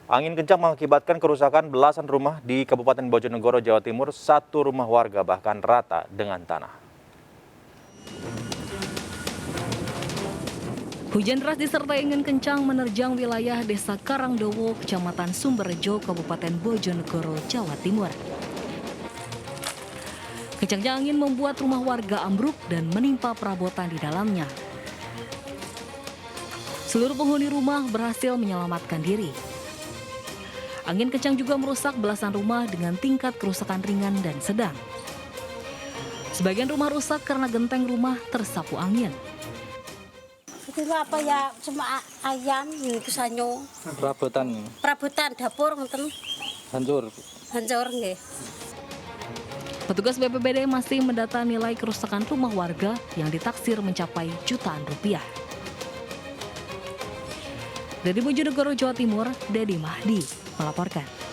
Angin kencang mengakibatkan kerusakan belasan rumah di Kabupaten Bojonegoro, Jawa Timur. Satu rumah warga bahkan rata dengan tanah. Hujan deras disertai angin kencang menerjang wilayah Desa Karangdowo, Kecamatan Sumberjo, Kabupaten Bojonegoro, Jawa Timur. Kencangnya angin membuat rumah warga ambruk dan menimpa perabotan di dalamnya. Seluruh penghuni rumah berhasil menyelamatkan diri. Angin kencang juga merusak belasan rumah dengan tingkat kerusakan ringan dan sedang. Sebagian rumah rusak karena genteng rumah tersapu angin. Itu apa ya, cuma ayam yang kesanyo. Perabotan dapur ngoten. Hancur nggih. Petugas BPBD masih mendata nilai kerusakan rumah warga yang ditaksir mencapai jutaan rupiah. Dari Bojonegoro, Jawa Timur, Dedi Mahdi melaporkan.